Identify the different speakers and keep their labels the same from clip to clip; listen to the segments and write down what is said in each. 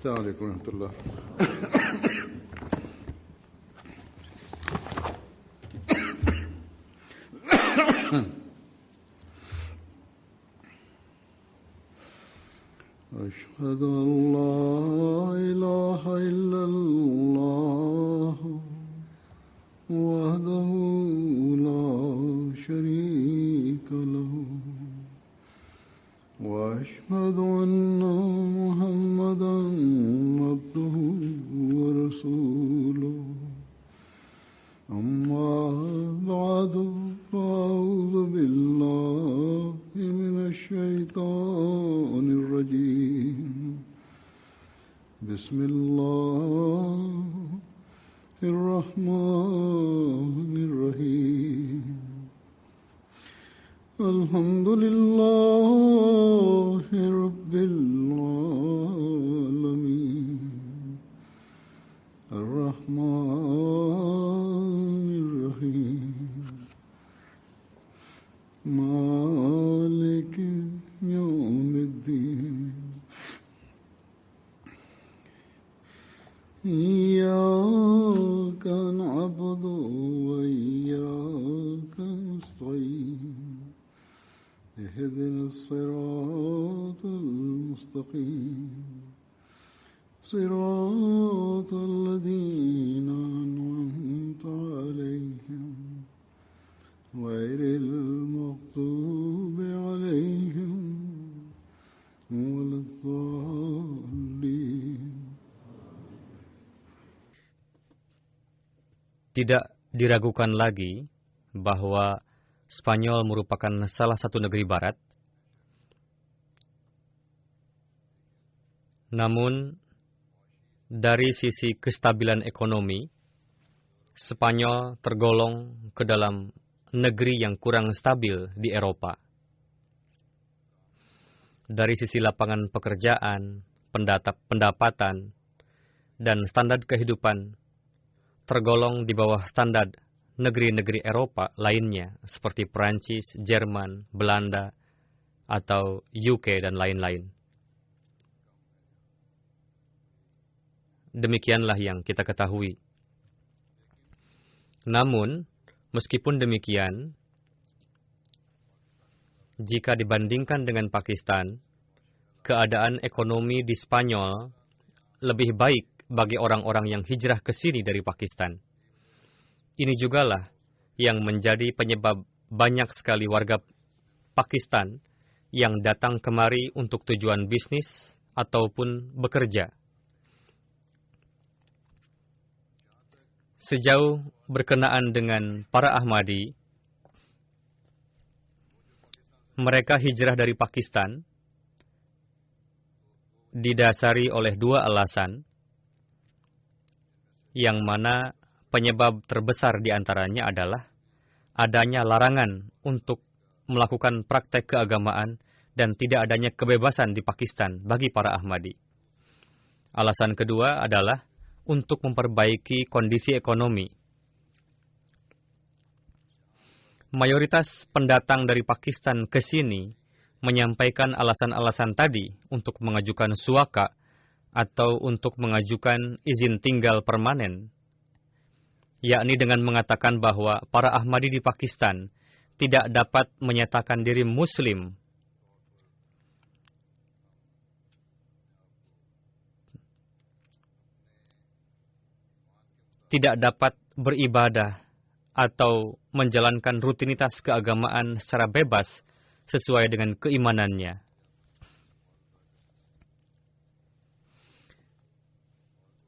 Speaker 1: السلام عليكم ورحمة الله. أشهد أن لا إله إلا الله وحده لا شريك له وأشهد أن محمدا عبده ورسوله أما بعد فأعوذ بالله من الشيطان الرجيم بسم الله الرحمن الرحيم الحمد لله رب العالمين الرحمن الرحيم مالك يوم الدين إياك نعبد وإياك نستعين اهدنا الصراط المستقيم صراط الذين أنعمت عليهم غير المغضوب عليهم ولا الضالين.
Speaker 2: Tidak diragukan lagi bahwa Spanyol merupakan salah satu negeri barat. Namun, dari sisi kestabilan ekonomi, Spanyol tergolong ke dalam negeri yang kurang stabil di Eropa. Dari sisi lapangan pekerjaan, pendapatan, dan standar kehidupan, tergolong di bawah standar negeri-negeri Eropa lainnya seperti Perancis, Jerman, Belanda, atau UK dan lain-lain. Demikianlah yang kita ketahui. Namun, meskipun demikian, jika dibandingkan dengan Pakistan, keadaan ekonomi di Spanyol lebih baik bagi orang-orang yang hijrah ke sini dari Pakistan. Ini jugalah yang menjadi penyebab banyak sekali warga Pakistan yang datang kemari untuk tujuan bisnis ataupun bekerja. Sejauh berkenaan dengan para Ahmadi, mereka hijrah dari Pakistan didasari oleh dua alasan, yang mana penyebab terbesar di antaranya adalah adanya larangan untuk melakukan praktek keagamaan dan tidak adanya kebebasan di Pakistan bagi para Ahmadi. Alasan kedua adalah untuk memperbaiki kondisi ekonomi. Mayoritas pendatang dari Pakistan ke sini menyampaikan alasan-alasan tadi untuk mengajukan suaka atau untuk mengajukan izin tinggal permanen, yakni dengan mengatakan bahwa para Ahmadi di Pakistan tidak dapat menyatakan diri Muslim tidak dapat beribadah atau menjalankan rutinitas keagamaan secara bebas sesuai dengan keimanannya.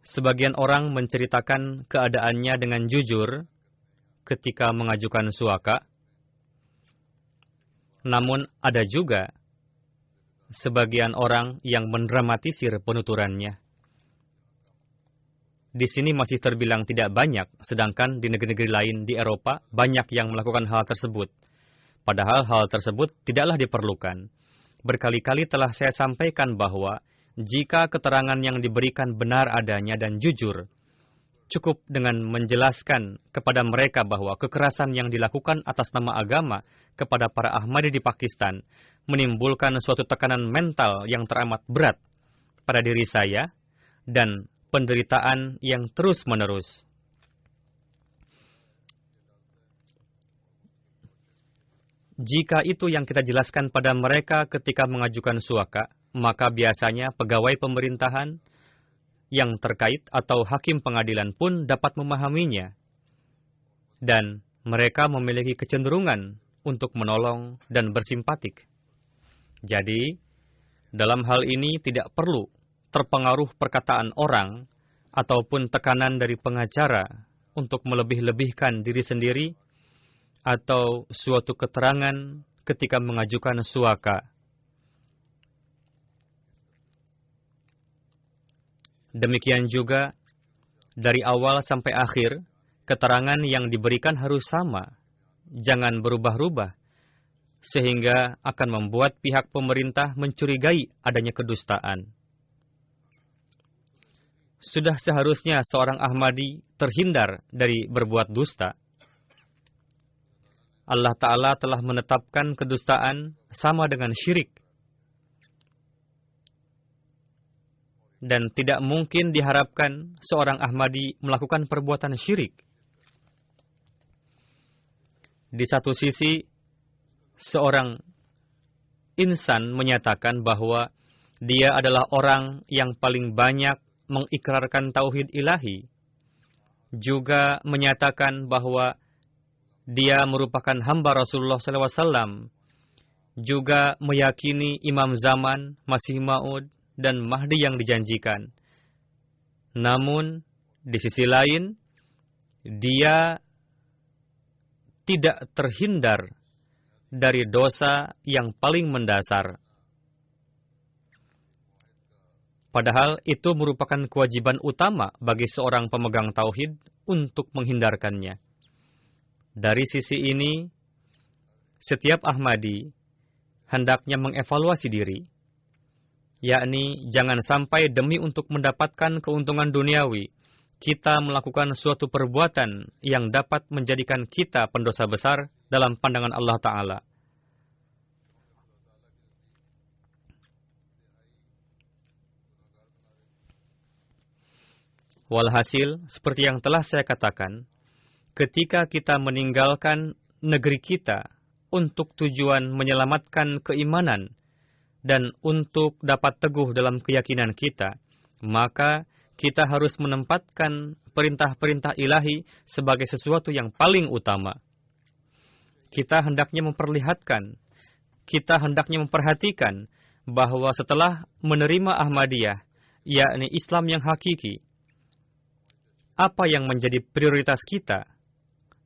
Speaker 2: Sebagian orang menceritakan keadaannya dengan jujur ketika mengajukan suaka, namun ada juga sebagian orang yang mendramatisir penuturannya. Di sini masih terbilang tidak banyak, sedangkan di negeri-negeri lain di Eropa banyak yang melakukan hal tersebut. Padahal hal tersebut tidaklah diperlukan. Berkali-kali telah saya sampaikan bahwa jika keterangan yang diberikan benar adanya dan jujur, cukup dengan menjelaskan kepada mereka bahwa kekerasan yang dilakukan atas nama agama kepada para Ahmadi di Pakistan menimbulkan suatu tekanan mental yang teramat berat pada diri saya, dan penderitaan yang terus-menerus. Jika itu yang kita jelaskan pada mereka ketika mengajukan suaka, maka biasanya pegawai pemerintahan yang terkait atau hakim pengadilan pun dapat memahaminya. Dan mereka memiliki kecenderungan untuk menolong dan bersimpatik. Jadi, dalam hal ini tidak perlu terpengaruh perkataan orang ataupun tekanan dari pengacara untuk melebih-lebihkan diri sendiri atau suatu keterangan ketika mengajukan suaka. Demikian juga, dari awal sampai akhir, keterangan yang diberikan harus sama, jangan berubah-ubah, sehingga akan membuat pihak pemerintah mencurigai adanya kedustaan. Sudah seharusnya seorang Ahmadi terhindar dari berbuat dusta. Allah Ta'ala telah menetapkan kedustaan sama dengan syirik. Dan tidak mungkin diharapkan seorang Ahmadi melakukan perbuatan syirik. Di satu sisi, seorang insan menyatakan bahwa dia adalah orang yang paling banyak mengikrarkan tauhid ilahi. Juga menyatakan bahwa dia merupakan hamba Rasulullah SAW. Juga meyakini imam zaman, Masih Maud, dan Mahdi yang dijanjikan. Namun, di sisi lain, dia tidak terhindar dari dosa yang paling mendasar. Padahal itu merupakan kewajiban utama bagi seorang pemegang tauhid untuk menghindarkannya. Dari sisi ini, setiap Ahmadi hendaknya mengevaluasi diri, yakni jangan sampai demi untuk mendapatkan keuntungan duniawi, kita melakukan suatu perbuatan yang dapat menjadikan kita pendosa besar dalam pandangan Allah Ta'ala. Walhasil, seperti yang telah saya katakan, ketika kita meninggalkan negeri kita untuk tujuan menyelamatkan keimanan dan untuk dapat teguh dalam keyakinan kita, maka kita harus menempatkan perintah-perintah ilahi sebagai sesuatu yang paling utama. Kita hendaknya memperlihatkan, kita hendaknya memperhatikan bahwa setelah menerima Ahmadiyah, yakni Islam yang hakiki, apa yang menjadi prioritas kita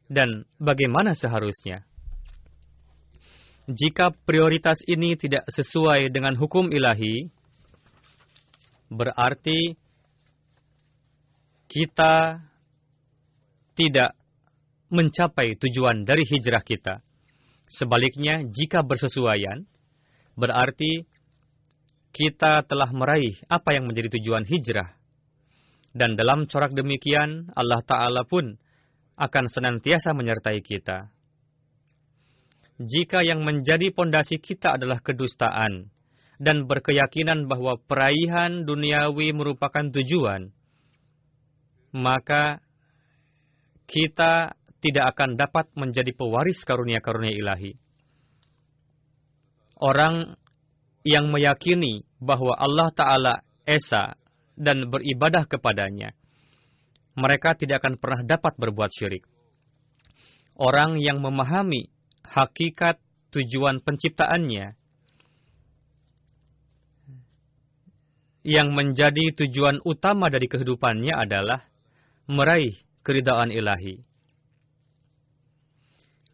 Speaker 2: dan bagaimana seharusnya. Jika prioritas ini tidak sesuai dengan hukum ilahi, berarti kita tidak mencapai tujuan dari hijrah kita. Sebaliknya, jika bersesuaian, berarti kita telah meraih apa yang menjadi tujuan hijrah. Dan dalam corak demikian, Allah Ta'ala pun akan senantiasa menyertai kita. Jika yang menjadi pondasi kita adalah kedustaan dan berkeyakinan bahwa peraihan duniawi merupakan tujuan, maka kita tidak akan dapat menjadi pewaris karunia-karunia ilahi. Orang yang meyakini bahwa Allah Ta'ala Esa dan beribadah kepadanya, mereka tidak akan pernah dapat berbuat syirik. Orang yang memahami hakikat tujuan penciptaannya, yang menjadi tujuan utama dari kehidupannya adalah meraih keridhaan ilahi.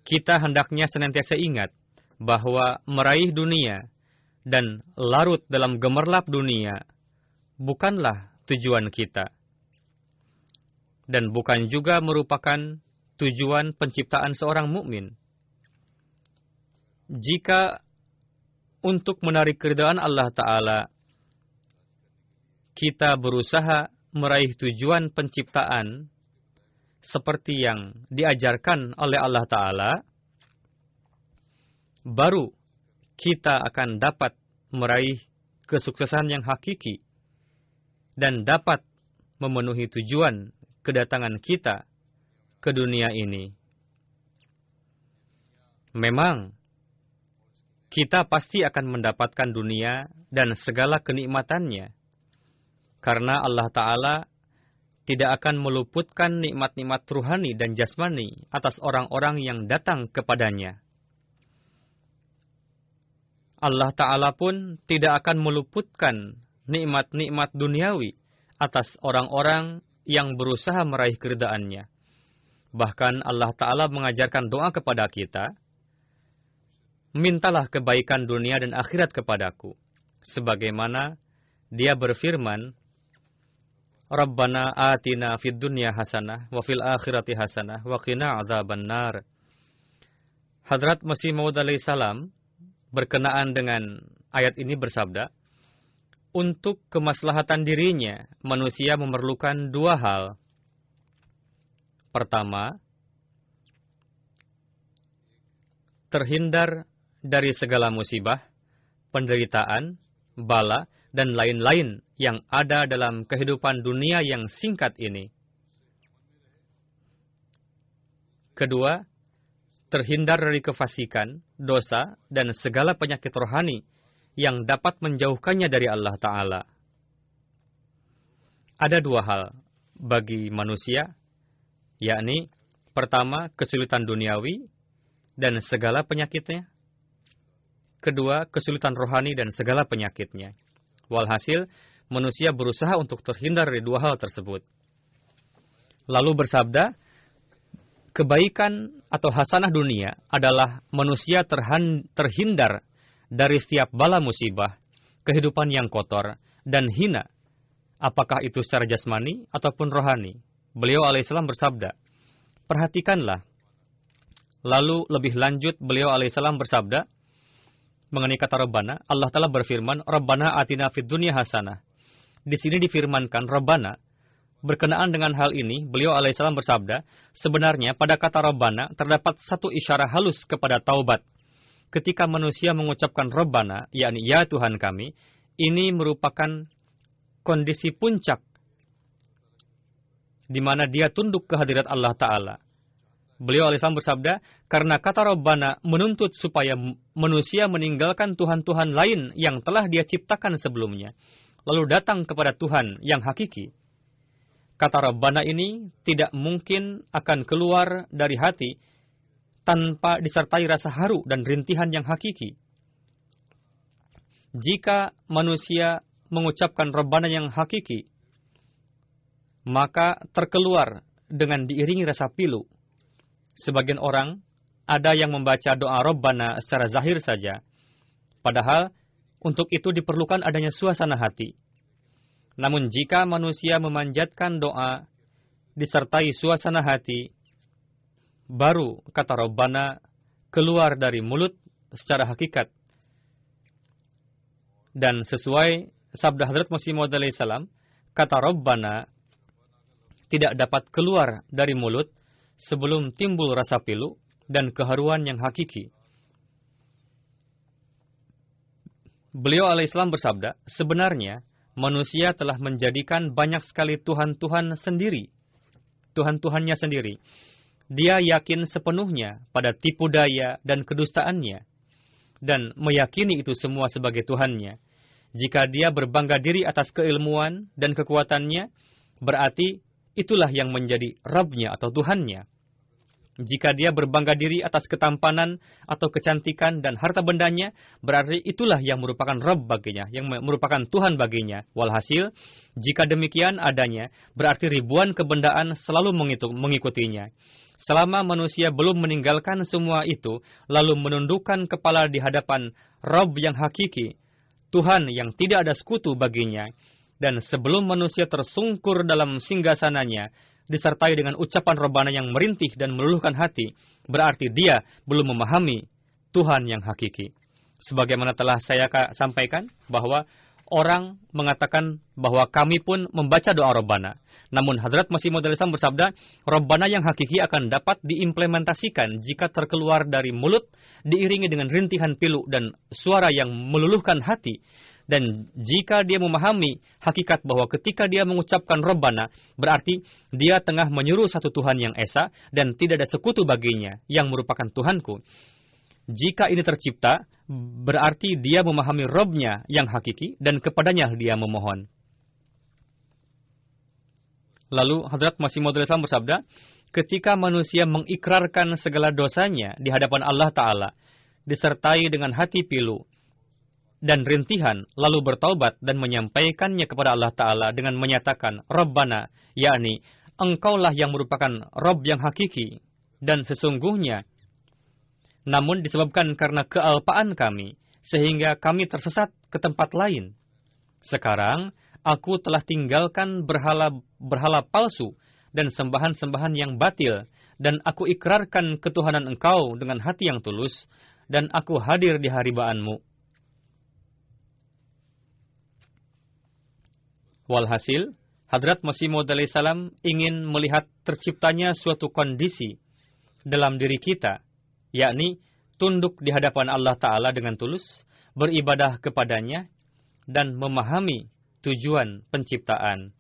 Speaker 2: Kita hendaknya senantiasa ingat bahwa meraih dunia dan larut dalam gemerlap dunia bukanlah tujuan kita, dan bukan juga merupakan tujuan penciptaan seorang mukmin. Jika untuk menarik keridhaan Allah Ta'ala, kita berusaha meraih tujuan penciptaan seperti yang diajarkan oleh Allah Ta'ala, baru kita akan dapat meraih kesuksesan yang hakiki. dan dapat memenuhi tujuan kedatangan kita ke dunia ini. Memang, kita pasti akan mendapatkan dunia dan segala kenikmatannya, karena Allah Ta'ala tidak akan meluputkan nikmat-nikmat ruhani dan jasmani atas orang-orang yang datang kepadanya. Allah Ta'ala pun tidak akan meluputkan nikmat-nikmat duniawi atas orang-orang yang berusaha meraih keridhaannya. Bahkan Allah Ta'ala mengajarkan doa kepada kita, mintalah kebaikan dunia dan akhirat kepadaku. Sebagaimana Dia berfirman, Rabbana atina fid dunya hasanah wa fil akhirati hasanah wa qina adzabannar. Hadrat Masih Maud alaihi salam berkenaan dengan ayat ini bersabda, untuk kemaslahatan dirinya, manusia memerlukan dua hal. Pertama, terhindar dari segala musibah, penderitaan, bala, dan lain-lain yang ada dalam kehidupan dunia yang singkat ini. Kedua, terhindar dari kefasikan, dosa, dan segala penyakit rohani yang dapat menjauhkannya dari Allah Ta'ala. Ada dua hal bagi manusia, yakni pertama, kesulitan duniawi dan segala penyakitnya. Kedua, kesulitan rohani dan segala penyakitnya. Walhasil, manusia berusaha untuk terhindar dari dua hal tersebut. Lalu bersabda, kebaikan atau hasanah dunia adalah manusia terhindar dari setiap bala musibah, kehidupan yang kotor, dan hina. Apakah itu secara jasmani ataupun rohani? Beliau alaihissalam bersabda, perhatikanlah. Lalu lebih lanjut, beliau alaihissalam bersabda, mengenai kata Rabbana, Allah Ta'ala berfirman, Rabbana atina fid dunya hasanah. Di sini difirmankan Rabbana. Berkenaan dengan hal ini, beliau alaihissalam bersabda, sebenarnya pada kata Rabbana terdapat satu isyarat halus kepada taubat. Ketika manusia mengucapkan Rabbana, yakni ya Tuhan kami, ini merupakan kondisi puncak di mana dia tunduk ke hadirat Allah Ta'ala. Beliau alaihissalam bersabda, karena kata Rabbana menuntut supaya manusia meninggalkan Tuhan-Tuhan lain yang telah dia ciptakan sebelumnya, lalu datang kepada Tuhan yang hakiki. Kata Rabbana ini tidak mungkin akan keluar dari hati tanpa disertai rasa haru dan rintihan yang hakiki. Jika manusia mengucapkan Rabbana yang hakiki, maka terkeluar dengan diiringi rasa pilu. Sebagian orang ada yang membaca doa Rabbana secara zahir saja. Padahal untuk itu diperlukan adanya suasana hati. Namun jika manusia memanjatkan doa disertai suasana hati, baru kata Rabbana keluar dari mulut secara hakikat. Dan sesuai sabda Hadrat Masih Maud alaihi salam, kata Rabbana tidak dapat keluar dari mulut sebelum timbul rasa pilu dan keharuan yang hakiki. Beliau alaihissalam bersabda, sebenarnya manusia telah menjadikan banyak sekali Tuhan-Tuhan sendiri. Tuhan-Tuhannya sendiri. Dia yakin sepenuhnya pada tipu daya dan kedustaannya. Dan meyakini itu semua sebagai Tuhannya. Jika dia berbangga diri atas keilmuan dan kekuatannya, berarti itulah yang menjadi Rabb-nya atau Tuhannya. Jika dia berbangga diri atas ketampanan atau kecantikan dan harta bendanya, berarti itulah yang merupakan Rabb baginya, yang merupakan Tuhan baginya. Walhasil, jika demikian adanya, berarti ribuan kebendaan selalu mengikutinya. Selama manusia belum meninggalkan semua itu, lalu menundukkan kepala di hadapan Rabb yang hakiki, Tuhan yang tidak ada sekutu baginya, dan sebelum manusia tersungkur dalam singgasananya, disertai dengan ucapan Rabbana yang merintih dan meluluhkan hati, berarti dia belum memahami Tuhan yang hakiki. Sebagaimana telah saya sampaikan, bahwa orang mengatakan bahwa kami pun membaca doa Rabbana. Namun Hadrat Masih Maud alaihi salam bersabda, Rabbana yang hakiki akan dapat diimplementasikan jika terkeluar dari mulut, diiringi dengan rintihan pilu dan suara yang meluluhkan hati, Dan jika dia memahami hakikat bahwa ketika dia mengucapkan Rabbana, berarti dia tengah menyuruh satu Tuhan yang esa dan tidak ada sekutu baginya yang merupakan Tuhanku. Jika ini tercipta, berarti dia memahami Rabb-nya yang hakiki dan kepadanya dia memohon. Lalu Hadrat Masih Maud Islam bersabda, ketika manusia mengikrarkan segala dosanya di hadapan Allah Ta'ala, disertai dengan hati pilu dan rintihan, lalu bertaubat dan menyampaikannya kepada Allah Ta'ala dengan menyatakan, Rabbana, yakni, Engkaulah yang merupakan Rabb yang hakiki, dan sesungguhnya, namun disebabkan karena kealpaan kami, sehingga kami tersesat ke tempat lain. Sekarang, aku telah tinggalkan berhala palsu dan sembahan-sembahan yang batil, dan aku ikrarkan ketuhanan Engkau dengan hati yang tulus, dan aku hadir di haribaanmu. Walhasil, Hadrat Masih Maud salam ingin melihat terciptanya suatu kondisi dalam diri kita, yakni tunduk di hadapan Allah Ta'ala dengan tulus, beribadah kepadanya, dan memahami tujuan penciptaan.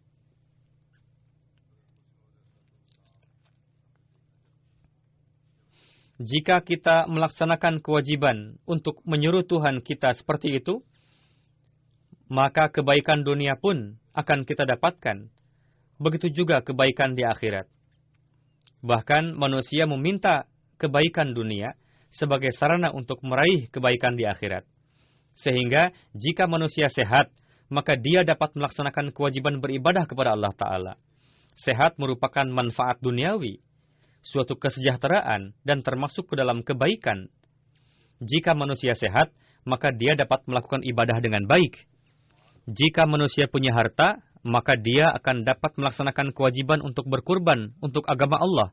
Speaker 2: Jika kita melaksanakan kewajiban untuk menyuruh Tuhan kita seperti itu, maka kebaikan dunia pun akan kita dapatkan. Begitu juga kebaikan di akhirat. Bahkan manusia meminta kebaikan dunia sebagai sarana untuk meraih kebaikan di akhirat. Sehingga jika manusia sehat, maka dia dapat melaksanakan kewajiban beribadah kepada Allah Ta'ala. Sehat merupakan manfaat duniawi, suatu kesejahteraan, dan termasuk ke dalam kebaikan. Jika manusia sehat, maka dia dapat melakukan ibadah dengan baik. Jika manusia punya harta, maka dia akan dapat melaksanakan kewajiban untuk berkurban untuk agama Allah.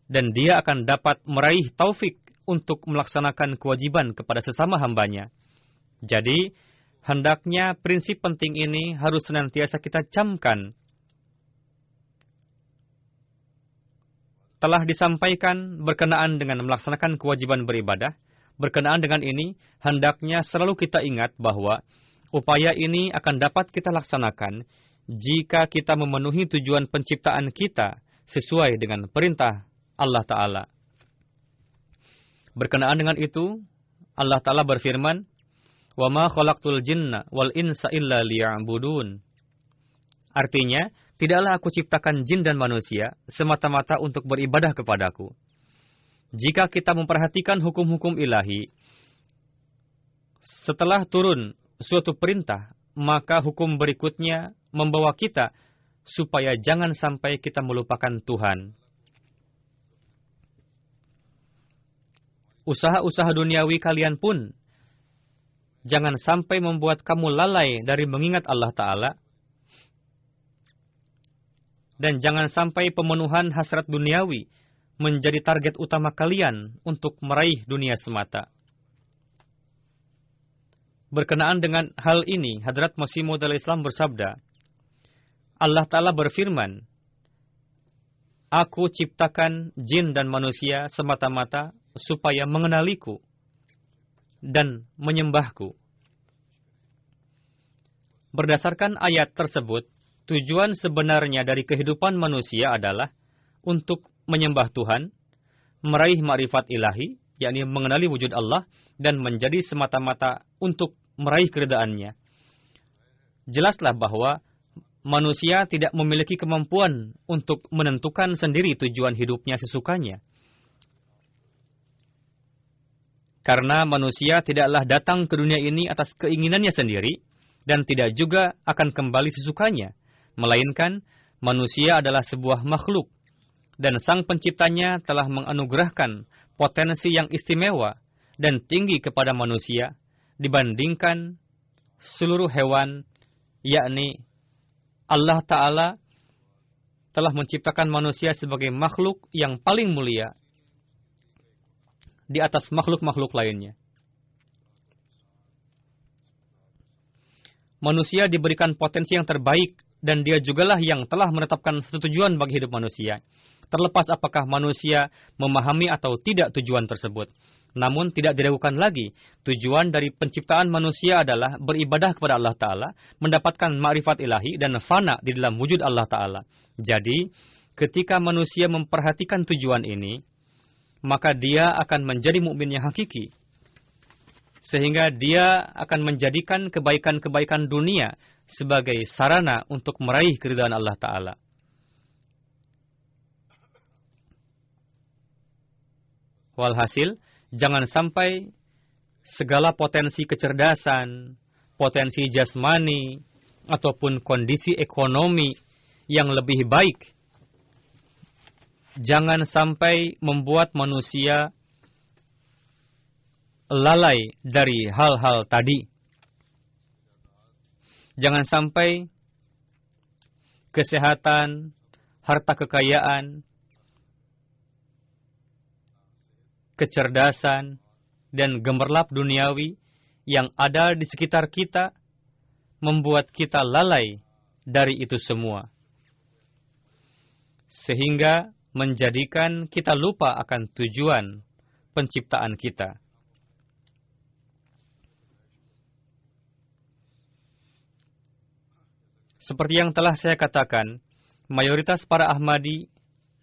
Speaker 2: Dan dia akan dapat meraih taufik untuk melaksanakan kewajiban kepada sesama hambanya. Jadi, hendaknya prinsip penting ini harus senantiasa kita camkan. Telah disampaikan berkenaan dengan melaksanakan kewajiban beribadah. Berkenaan dengan ini, hendaknya selalu kita ingat bahwa upaya ini akan dapat kita laksanakan jika kita memenuhi tujuan penciptaan kita sesuai dengan perintah Allah Ta'ala. Berkenaan dengan itu, Allah Ta'ala berfirman, "Wa ma khalaqtul jinna wal insa illa liya'budun." Artinya, tidaklah aku ciptakan jin dan manusia semata-mata untuk beribadah kepadaku. Jika kita memperhatikan hukum-hukum ilahi, setelah turun suatu perintah, maka hukum berikutnya membawa kita supaya jangan sampai kita melupakan Tuhan. Usaha-usaha duniawi kalian pun jangan sampai membuat kamu lalai dari mengingat Allah Ta'ala, dan jangan sampai pemenuhan hasrat duniawi menjadi target utama kalian untuk meraih dunia semata. Berkenaan dengan hal ini, Hadrat Masih Maud Islam bersabda, Allah Ta'ala berfirman, Aku ciptakan jin dan manusia semata-mata supaya mengenaliku dan menyembahku. Berdasarkan ayat tersebut, tujuan sebenarnya dari kehidupan manusia adalah untuk menyembah Tuhan, meraih ma'rifat ilahi, yakni mengenali wujud Allah, dan menjadi semata-mata untuk meraih keridhaannya. Jelaslah bahwa manusia tidak memiliki kemampuan untuk menentukan sendiri tujuan hidupnya sesukanya. Karena manusia tidaklah datang ke dunia ini atas keinginannya sendiri, dan tidak juga akan kembali sesukanya, melainkan manusia adalah sebuah makhluk, dan Sang Penciptanya telah menganugerahkan potensi yang istimewa dan tinggi kepada manusia dibandingkan seluruh hewan, yakni Allah Ta'ala telah menciptakan manusia sebagai makhluk yang paling mulia di atas makhluk-makhluk lainnya. Manusia diberikan potensi yang terbaik, dan dia jugalah yang telah menetapkan satu tujuan bagi hidup manusia. Terlepas apakah manusia memahami atau tidak tujuan tersebut, Namun tidak diragukan lagi, tujuan dari penciptaan manusia adalah beribadah kepada Allah Ta'ala, mendapatkan ma'rifat ilahi dan fana di dalam wujud Allah Ta'ala. Jadi, ketika manusia memperhatikan tujuan ini, maka dia akan menjadi mukmin yang hakiki. Sehingga dia akan menjadikan kebaikan-kebaikan dunia sebagai sarana untuk meraih keridhaan Allah Ta'ala. Walhasil, jangan sampai segala potensi kecerdasan, potensi jasmani, ataupun kondisi ekonomi yang lebih baik, jangan sampai membuat manusia lalai dari hal-hal tadi. Jangan sampai kesehatan, harta kekayaan, kecerdasan, dan gemerlap duniawi yang ada di sekitar kita membuat kita lalai dari itu semua. Sehingga menjadikan kita lupa akan tujuan penciptaan kita. Seperti yang telah saya katakan, mayoritas para Ahmadi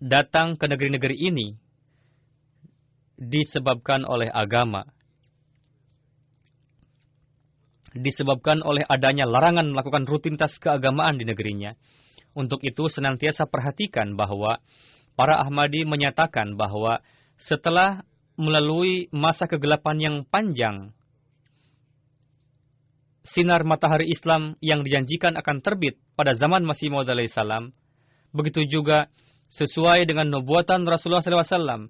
Speaker 2: datang ke negeri-negeri ini disebabkan oleh agama, disebabkan oleh adanya larangan melakukan rutinitas keagamaan di negerinya. Untuk itu senantiasa perhatikan bahwa para Ahmadi menyatakan bahwa setelah melalui masa kegelapan yang panjang, sinar matahari Islam yang dijanjikan akan terbit pada zaman Masih Maud alaihissalam, begitu juga sesuai dengan nubuatan Rasulullah SAW,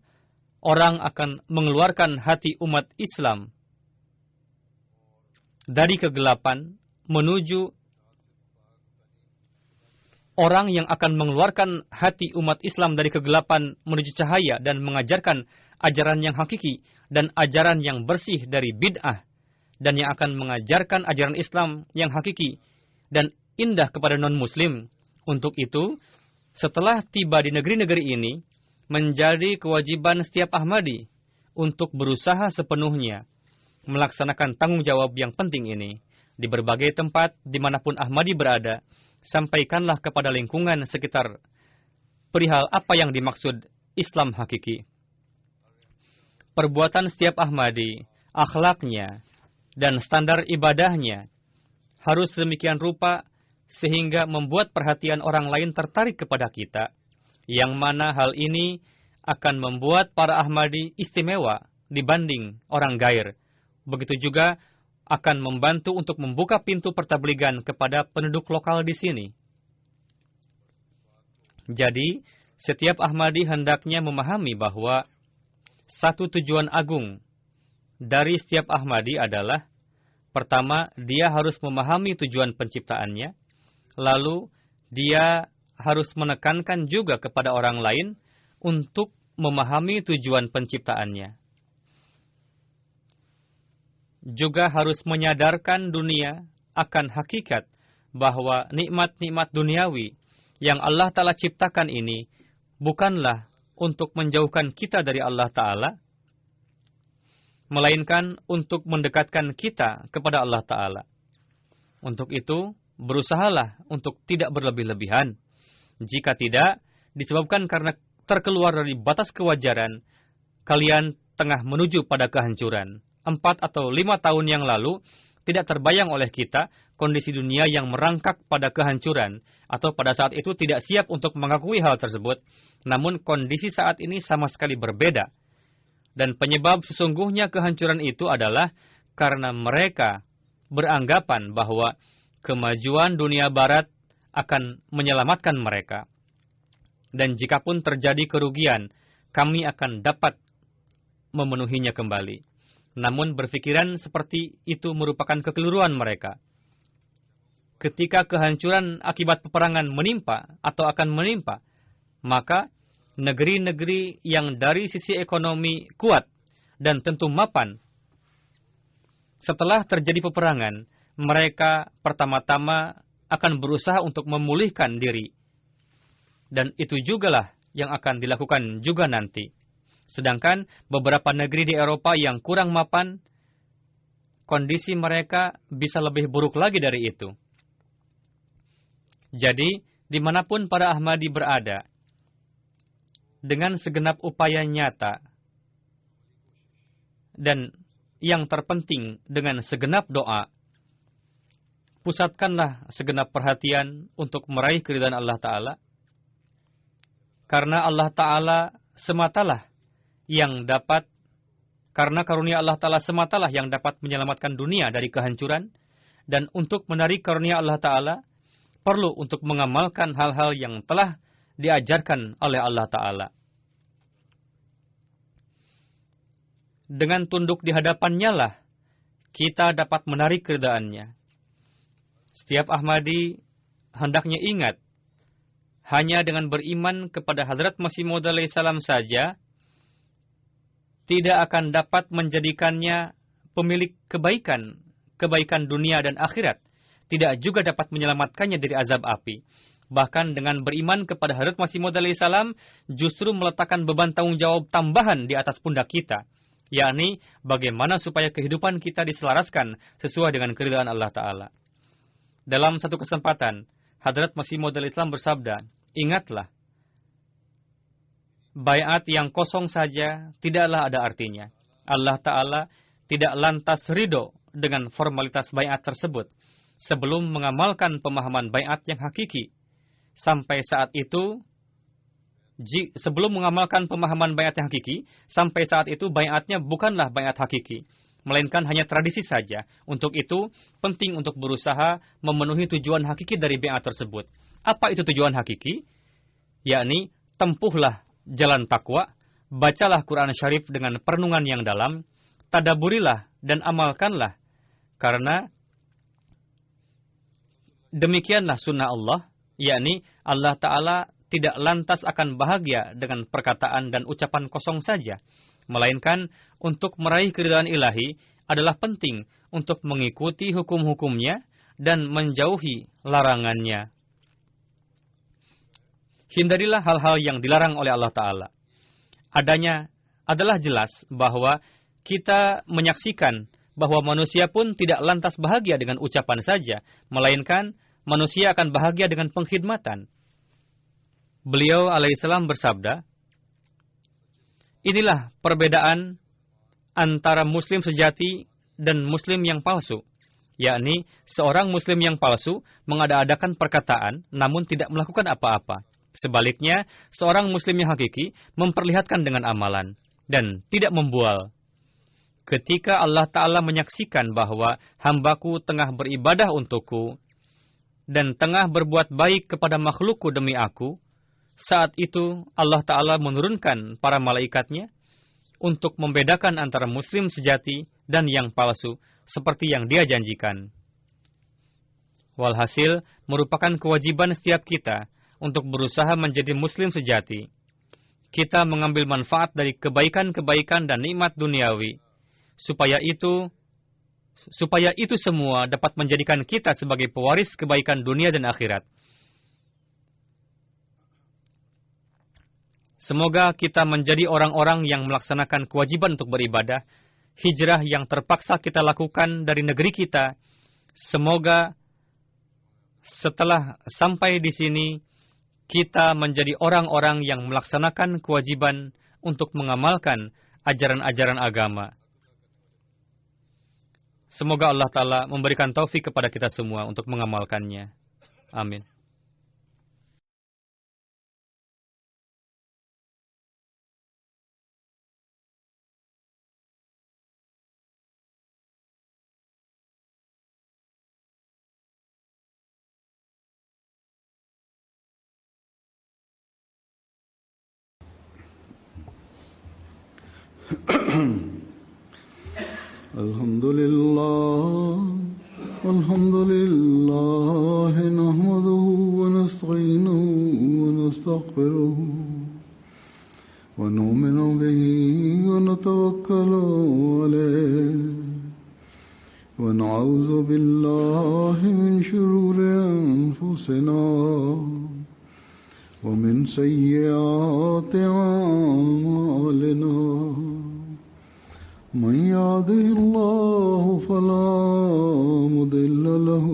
Speaker 2: orang akan mengeluarkan hati umat Islam dari kegelapan menuju orang yang akan mengeluarkan hati umat Islam dari kegelapan menuju cahaya dan mengajarkan ajaran yang hakiki dan ajaran yang bersih dari bid'ah, dan yang akan mengajarkan ajaran Islam yang hakiki dan indah kepada non-muslim. Untuk itu, setelah tiba di negeri-negeri ini, menjadi kewajiban setiap Ahmadi untuk berusaha sepenuhnya melaksanakan tanggung jawab yang penting ini. Di berbagai tempat dimanapun Ahmadi berada, sampaikanlah kepada lingkungan sekitar perihal apa yang dimaksud Islam hakiki. Perbuatan setiap Ahmadi, akhlaknya, dan standar ibadahnya harus sedemikian rupa sehingga membuat perhatian orang lain tertarik kepada kita, yang mana hal ini akan membuat para Ahmadi istimewa dibanding orang gair. Begitu juga akan membantu untuk membuka pintu pertabligan kepada penduduk lokal di sini. Jadi, setiap Ahmadi hendaknya memahami bahwa satu tujuan agung dari setiap Ahmadi adalah, pertama, dia harus memahami tujuan penciptaannya, lalu dia harus menekankan juga kepada orang lain untuk memahami tujuan penciptaannya. Juga harus menyadarkan dunia akan hakikat bahwa nikmat-nikmat duniawi yang Allah Ta'ala ciptakan ini bukanlah untuk menjauhkan kita dari Allah Ta'ala, melainkan untuk mendekatkan kita kepada Allah Ta'ala. Untuk itu, berusahalah untuk tidak berlebih-lebihan. Jika tidak, disebabkan karena terkeluar dari batas kewajaran, kalian tengah menuju pada kehancuran. 4 atau 5 tahun yang lalu, tidak terbayang oleh kita kondisi dunia yang merangkak pada kehancuran, atau pada saat itu tidak siap untuk mengakui hal tersebut. Namun kondisi saat ini sama sekali berbeda. Dan penyebab sesungguhnya kehancuran itu adalah karena mereka beranggapan bahwa kemajuan dunia barat akan menyelamatkan mereka. Dan jikapun terjadi kerugian, kami akan dapat memenuhinya kembali. Namun berpikiran seperti itu merupakan kekeliruan mereka. Ketika kehancuran akibat peperangan menimpa atau akan menimpa, maka negeri-negeri yang dari sisi ekonomi kuat dan tentu mapan, setelah terjadi peperangan, mereka pertama-tama akan berusaha untuk memulihkan diri. Dan itu jugalah yang akan dilakukan juga nanti. Sedangkan beberapa negeri di Eropa yang kurang mapan, kondisi mereka bisa lebih buruk lagi dari itu. Jadi, dimanapun para Ahmadi berada, dengan segenap upaya nyata, dan yang terpenting dengan segenap doa, pusatkanlah segenap perhatian untuk meraih keridhaan Allah Ta'ala. Karena Allah Ta'ala sematalah yang dapat, karena karunia Allah Ta'ala sematalah yang dapat menyelamatkan dunia dari kehancuran, dan untuk menarik karunia Allah Ta'ala, perlu untuk mengamalkan hal-hal yang telah diajarkan oleh Allah Ta'ala. Dengan tunduk di hadapannya lah, kita dapat menarik keridhaannya. Setiap Ahmadi hendaknya ingat, hanya dengan beriman kepada Hadrat Masih Maud alaihi salam saja, tidak akan dapat menjadikannya pemilik kebaikan dunia dan akhirat. Tidak juga dapat menyelamatkannya dari azab api. Bahkan dengan beriman kepada Hadrat Masih Maud alaihi salam, justru meletakkan beban tanggung jawab tambahan di atas pundak kita, yakni bagaimana supaya kehidupan kita diselaraskan sesuai dengan keridhaan Allah Ta'ala. Dalam satu kesempatan, Hadrat Masih Maud alaihi salam bersabda, ingatlah, baiat yang kosong saja tidaklah ada artinya. Allah Ta'ala tidak lantas ridho dengan formalitas baiat tersebut sebelum mengamalkan pemahaman baiat yang hakiki. Sampai saat itu, sebelum mengamalkan pemahaman baiat yang hakiki, sampai saat itu baiatnya bukanlah baiat hakiki, melainkan hanya tradisi saja. Untuk itu, penting untuk berusaha memenuhi tujuan hakiki dari baiat tersebut. Apa itu tujuan hakiki? Yakni, tempuhlah jalan takwa, bacalah Quran Syarif dengan perenungan yang dalam, tadaburilah dan amalkanlah. Karena demikianlah sunnah Allah, yakni Allah Ta'ala tidak lantas akan bahagia dengan perkataan dan ucapan kosong saja, melainkan untuk meraih keridhaan ilahi adalah penting untuk mengikuti hukum-hukumnya dan menjauhi larangannya. Hindarilah hal-hal yang dilarang oleh Allah Ta'ala. Adanya adalah jelas bahwa kita menyaksikan bahwa manusia pun tidak lantas bahagia dengan ucapan saja, melainkan manusia akan bahagia dengan pengkhidmatan. Beliau alaihissalam bersabda, inilah perbedaan antara muslim sejati dan muslim yang palsu. Yakni, seorang muslim yang palsu mengada-adakan perkataan namun tidak melakukan apa-apa. Sebaliknya, seorang muslim yang hakiki memperlihatkan dengan amalan dan tidak membual. Ketika Allah Ta'ala menyaksikan bahwa hambaku tengah beribadah untukku dan tengah berbuat baik kepada makhlukku demi aku, saat itu Allah Ta'ala menurunkan para malaikatnya untuk membedakan antara muslim sejati dan yang palsu, seperti yang Dia janjikan. Walhasil, merupakan kewajiban setiap kita untuk berusaha menjadi muslim sejati. Kita mengambil manfaat dari kebaikan-kebaikan dan nikmat duniawi, supaya itu semua dapat menjadikan kita sebagai pewaris kebaikan dunia dan akhirat. Semoga kita menjadi orang-orang yang melaksanakan kewajiban untuk beribadah, hijrah yang terpaksa kita lakukan dari negeri kita. Semoga setelah sampai di sini, kita menjadi orang-orang yang melaksanakan kewajiban untuk mengamalkan ajaran-ajaran agama. Semoga Allah Ta'ala memberikan taufik kepada kita semua untuk mengamalkannya. Amin.
Speaker 1: Alhamdulillah nahmaduhu wa nasta'inuhu wa nastaghfiruhu wa nu'minu bihi wa natawakkalu alayhi wa na'udzu billahi min shururi anfusina ومن سيئات أعمالنا من يهده الله فلا مضل له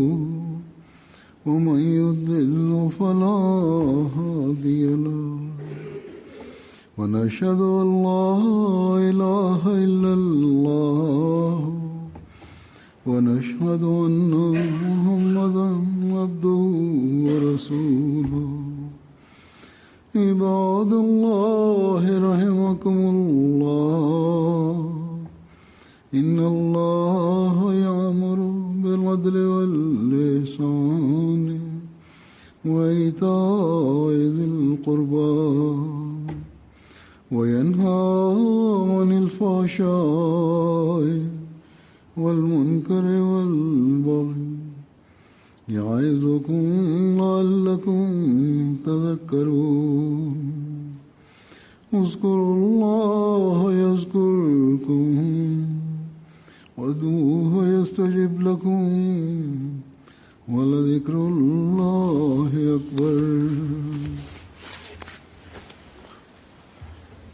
Speaker 1: ومن يضلل فلا هادي له ونشهد أن لا إله إلا الله ونشهد أن محمدا عبده ورسوله عباد الله رحمكم الله إن الله يأمر بالعدل والإحسان وإيتاء ذي القربى وينهى عن الفحشاء والمنكر والبغي يعظكم لعلكم تذكرون اذكروا الله يذكركم وادعوه يستجب لكم ولذكر الله